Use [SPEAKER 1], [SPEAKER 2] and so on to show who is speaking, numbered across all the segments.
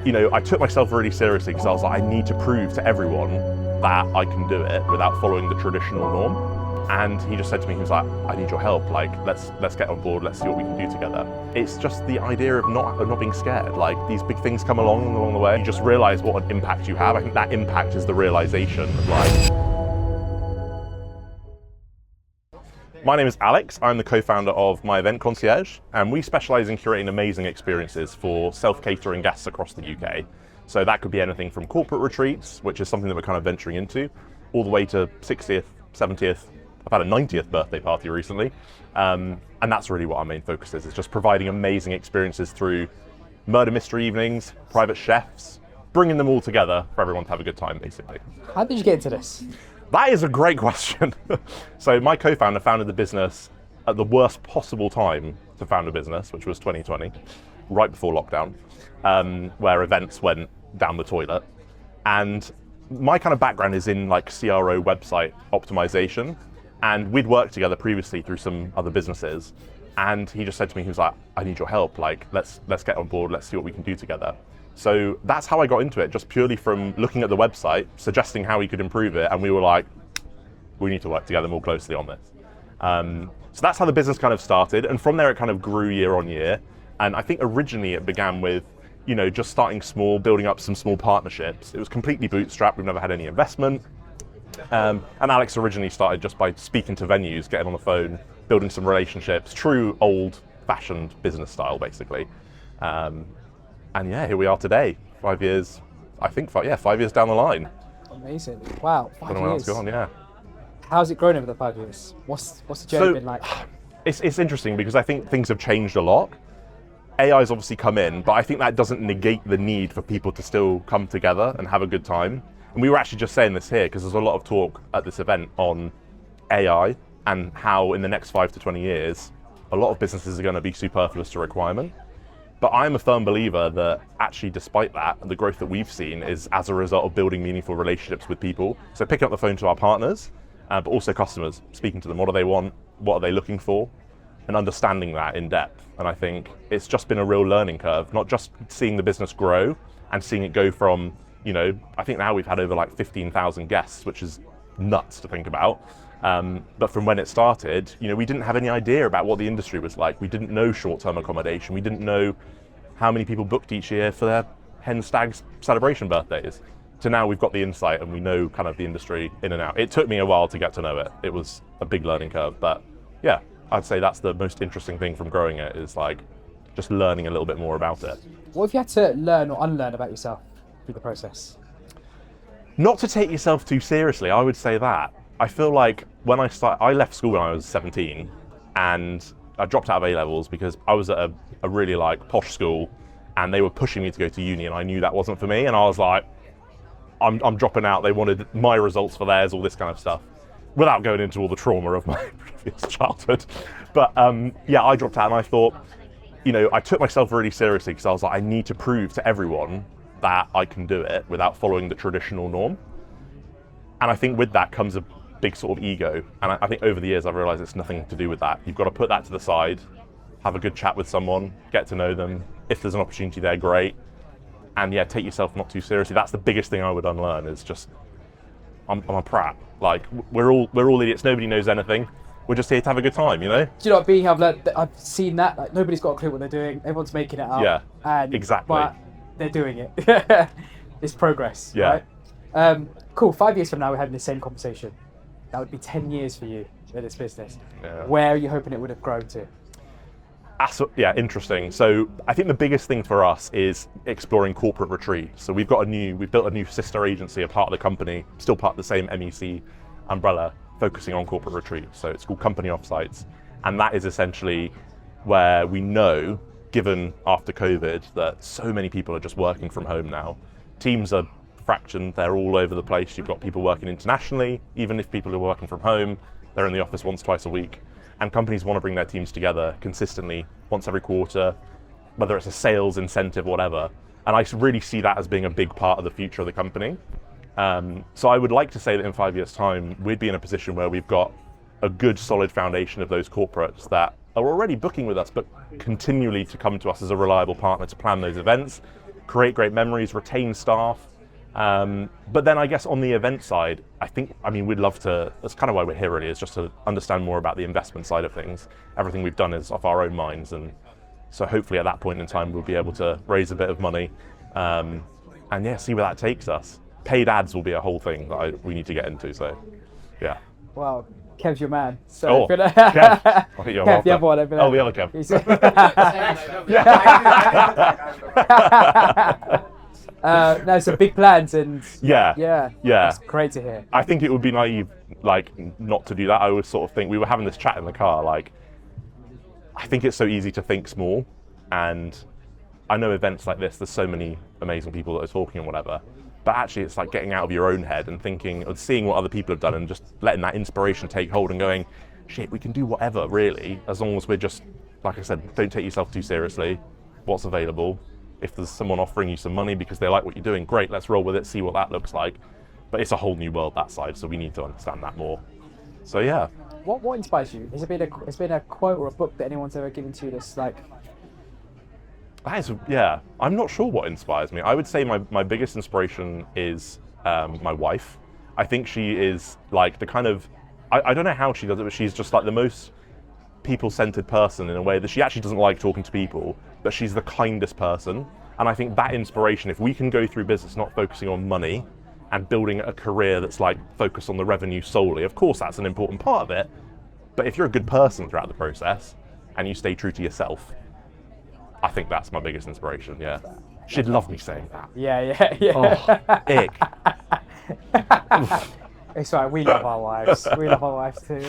[SPEAKER 1] I took myself really seriously because I was like, I need to prove to everyone that I can do it without following the traditional norm. And he just said to me, he was like, I need your help. Like, let's get on board. Let's see what we can do together. It's just the idea of not being scared. Like, these big things come along the way. You just realize what an impact you have. I think that impact is the realization of like. My name is Alex. I'm the co-founder of My Event Concierge, and we specialize in curating amazing experiences for self-catering guests across the UK. So that could be anything from corporate retreats, which is something that we're kind of venturing into, all the way to 60th, 70th. I've had a 90th birthday party recently, and that's really what our main focus is just providing amazing experiences through murder mystery evenings, private chefs, bringing them all together for everyone to have a good time, basically.
[SPEAKER 2] How did you get into this?
[SPEAKER 1] That is a great question. So my co-founder founded the business at the worst possible time to found a business, which was 2020, right before lockdown, where events went down the toilet. And my kind of background is in like CRO website optimization. And we'd worked together previously through some other businesses. And he just said to me, he was like, I need your help. Like, let's get on board. Let's see what we can do together. So that's how I got into it, just purely from looking at the website, suggesting how we could improve it. And we were like, we need to work together more closely on this. So that's how the business kind of started. And from there, it kind of grew year on year. And I think originally it began with, just starting small, building up some small partnerships. It was completely bootstrapped. We've never had any investment. And Alex originally started just by speaking to venues, getting on the phone, building some relationships, true old-fashioned business style, basically. And yeah, here we are today, 5 years, I think, 5 years down the line.
[SPEAKER 2] Amazing. Wow, 5 years.
[SPEAKER 1] Gone, yeah.
[SPEAKER 2] How's it grown over the 5 years? What's the journey been like?
[SPEAKER 1] It's interesting because I think things have changed a lot. AI's obviously come in, but I think that doesn't negate the need for people to still come together and have a good time. And we were actually just saying this here because there's a lot of talk at this event on AI and how in the next 5 to 20 years, a lot of businesses are going to be superfluous to requirement. But I'm a firm believer that actually, despite that, the growth that we've seen is as a result of building meaningful relationships with people. So picking up the phone to our partners, but also customers, speaking to them. What do they want? What are they looking for? And understanding that in depth. And I think it's just been a real learning curve, not just seeing the business grow and seeing it go from, I think now we've had over like 15,000 guests, which is nuts to think about. But from when it started, we didn't have any idea about what the industry was like. We didn't know short-term accommodation. We didn't know how many people booked each year for their hen stags celebration birthdays. To now we've got the insight and we know kind of the industry in and out. It took me a while to get to know it. It was a big learning curve, but yeah, I'd say that's the most interesting thing from growing it is like just learning a little bit more about it.
[SPEAKER 2] What have you had to learn or unlearn about yourself through the process?
[SPEAKER 1] Not to take yourself too seriously, I would say that. I feel like when I left school when I was 17 and I dropped out of A-levels because I was at a really like posh school and they were pushing me to go to uni and I knew that wasn't for me and I was like, I'm dropping out. They wanted my results for theirs, all this kind of stuff, without going into all the trauma of my previous childhood. But yeah, I dropped out and I thought, I took myself really seriously because I was like, I need to prove to everyone that I can do it without following the traditional norm. And I think with that comes a big sort of ego. And I think over the years I've realized it's nothing to do with that. You've got to put that to the side, have a good chat with someone, get to know them. If there's an opportunity there, great. And yeah, take yourself not too seriously. That's the biggest thing I would unlearn is just, I'm a prat. Like we're all idiots, nobody knows anything. We're just here to have a good time,
[SPEAKER 2] Do you know what, being, I've seen that, like nobody's got a clue what they're doing. Everyone's making it up.
[SPEAKER 1] Yeah,
[SPEAKER 2] and,
[SPEAKER 1] exactly.
[SPEAKER 2] But they're doing it. It's progress,
[SPEAKER 1] yeah.
[SPEAKER 2] Right? Cool, 5 years from now we're having the same conversation. That would be 10 years for you in this business. Yeah. Where are you hoping it would have grown to?
[SPEAKER 1] Yeah, interesting. So I think the biggest thing for us is exploring corporate retreats. So we've built a new sister agency, a part of the company, still part of the same MEC umbrella, focusing on corporate retreats. So it's called Company Offsites. And that is essentially where we know, given after COVID, that so many people are just working from home now. Teams are fractioned, they're all over the place. You've got people working internationally, even if people are working from home, they're in the office once, twice a week. And companies want to bring their teams together consistently, once every quarter, whether it's a sales incentive, whatever. And I really see that as being a big part of the future of the company. So I would like to say that in 5 years' time, we'd be in a position where we've got a good solid foundation of those corporates that are already booking with us, but continually to come to us as a reliable partner to plan those events, create great memories, retain staff. But then I guess on the event side, we'd love to, that's kind of why we're here really, is just to understand more about the investment side of things. Everything we've done is off our own minds, and so hopefully at that point in time we'll be able to raise a bit of money and see where that takes us. Paid ads will be a whole thing that we need to get into, so yeah.
[SPEAKER 2] Well, Kev's your man. So
[SPEAKER 1] Kev.
[SPEAKER 2] Kev, the other one over there.
[SPEAKER 1] Oh, the other Kev.
[SPEAKER 2] No, so big plans, and
[SPEAKER 1] yeah,
[SPEAKER 2] it's great to hear.
[SPEAKER 1] I think it would be naive, like, not to do that. I always sort of think, we were having this chat in the car, like, I think it's so easy to think small, and I know events like this, there's so many amazing people that are talking and whatever, but actually it's like getting out of your own head and thinking, or seeing what other people have done and just letting that inspiration take hold and going, shit, we can do whatever really, as long as we're just, like I said, don't take yourself too seriously. What's available? If there's someone offering you some money because they like what you're doing, great, let's roll with it, see what that looks like. But it's a whole new world, that side, so we need to understand that more. So yeah.
[SPEAKER 2] What inspires you? Has it been a quote or a book that anyone's ever given to you that's like...
[SPEAKER 1] I'm not sure what inspires me. I would say my biggest inspiration is my wife. I think she is like the kind of, I don't know how she does it, but she's just like the most people-centered person in a way that she actually doesn't like talking to people, but she's the kindest person. And I think that inspiration, if we can go through business not focusing on money and building a career that's like focused on the revenue solely, of course that's an important part of it, but if you're a good person throughout the process and you stay true to yourself, I think that's my biggest inspiration, yeah. She'd love me saying that.
[SPEAKER 2] Yeah.
[SPEAKER 1] Oh, ick.
[SPEAKER 2] It's right, we love our wives. We love our wives too.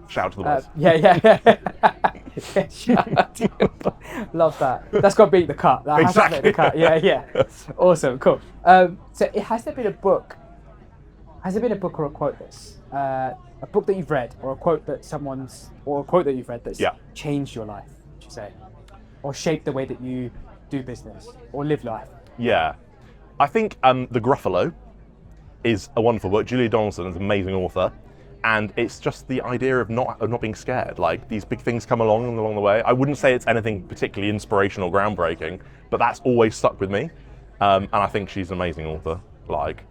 [SPEAKER 1] Shout out to the boys.
[SPEAKER 2] Yeah. Shout out to you. Love that. That's got to beat the cut. That
[SPEAKER 1] exactly.
[SPEAKER 2] Has to beat the cut. Yeah. Awesome, cool. So has there been a book or a quote that's, a book that you've read, or a quote that you've read that's changed your life, would you say? Or shaped the way that you do business or live life? Yeah.
[SPEAKER 1] I think The Gruffalo is a wonderful book. Julia Donaldson is an amazing author. And it's just the idea of not being scared. Like, these big things come along the way. I wouldn't say it's anything particularly inspirational, groundbreaking, but that's always stuck with me. And I think she's an amazing author.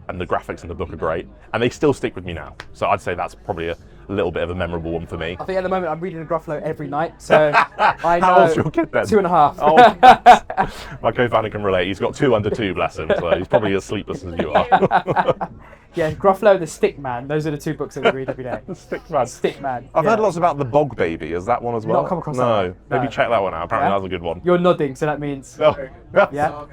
[SPEAKER 1] And the graphics in the book are great. And they still stick with me now. So I'd say that's probably a little bit of a memorable one for me.
[SPEAKER 2] I think at the moment I'm reading The Gruffalo every night, so I know.
[SPEAKER 1] How old's your kid then?
[SPEAKER 2] 2.5.
[SPEAKER 1] Oh, my co-founder can relate. He's got 2 under 2, bless him, so he's probably as sleepless as you are.
[SPEAKER 2] Yeah, Gruffalo and The Stick Man, those are the 2 books that we read every day.
[SPEAKER 1] The Stick Man.
[SPEAKER 2] Stick Man.
[SPEAKER 1] I've heard lots about The Bog Baby. Is that one as well?
[SPEAKER 2] Not come across that one.
[SPEAKER 1] Maybe check that one out. Apparently that's a good one.
[SPEAKER 2] You're nodding, so that means... Yeah?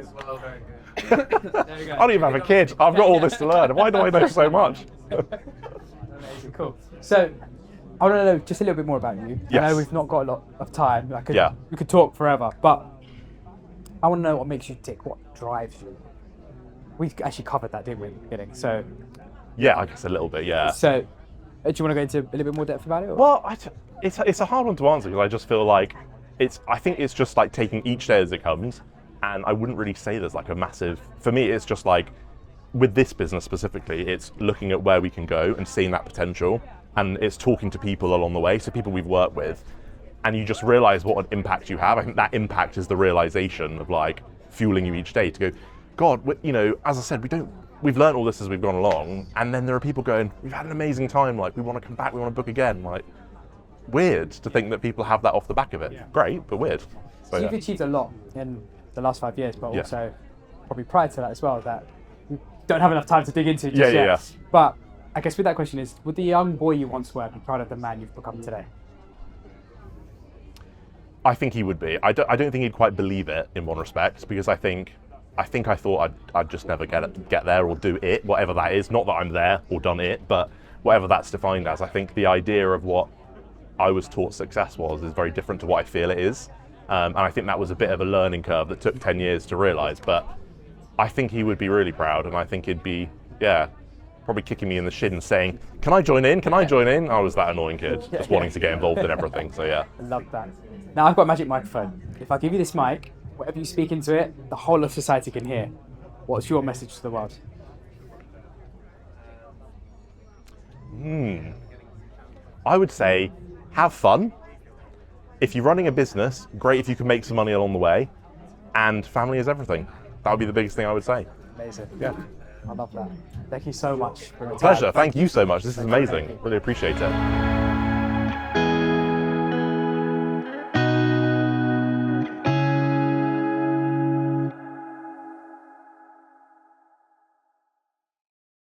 [SPEAKER 1] I don't even have a kid. I've got all this to learn. Why do I know so much?
[SPEAKER 2] Amazing, cool. So, I want to know just a little bit more about you.
[SPEAKER 1] Yes.
[SPEAKER 2] I know we've not got a lot of time. We could talk forever, but I want to know what makes you tick, what drives you. We actually covered that, didn't we, at the beginning? So,
[SPEAKER 1] yeah, I guess a little bit, yeah.
[SPEAKER 2] So, do you want to go into a little bit more depth about it? Or?
[SPEAKER 1] Well, it's a hard one to answer because I just feel like I think it's just like taking each day as it comes. And I wouldn't really say there's like a massive, for me it's just like, with this business specifically, it's looking at where we can go and seeing that potential, and it's talking to people along the way, so people we've worked with, and you just realize what an impact you have. I think that impact is the realization of like fueling you each day to go, God, as I said, we've learned all this as we've gone along, and then there are people going, we've had an amazing time, like we want to come back, we want to book again, like weird to think that people have that off the back of it. Yeah. Great, but weird.
[SPEAKER 2] So you've achieved a lot in the last 5 years, but also probably prior to that as well, that we don't have enough time to dig into just yet. But I guess with that question is, would the young boy you once were be proud of the man you've become today?
[SPEAKER 1] I think he would be. I don't think he'd quite believe it in one respect, because I think I thought I'd just never get there or do it, whatever that is. Not that I'm there or done it, but whatever that's defined as. I think the idea of what I was taught success was is very different to what I feel it is. And I think that was a bit of a learning curve that took 10 years to realise. But I think he would be really proud, and I think he'd be, probably kicking me in the shin saying, can I join in? Can I join in? I was that annoying kid, just wanting to get involved in everything, so yeah.
[SPEAKER 2] I love that. Now I've got a magic microphone. If I give you this mic, whatever you speak into it, the whole of society can hear. What's your message to the world?
[SPEAKER 1] I would say, have fun. If you're running a business, great if you can make some money along the way, and family is everything. That would be the biggest thing I would say.
[SPEAKER 2] Amazing.
[SPEAKER 1] Yeah.
[SPEAKER 2] I love that. Thank you so much for your time.
[SPEAKER 1] Pleasure. Thank you so much. This is amazing. Really appreciate it.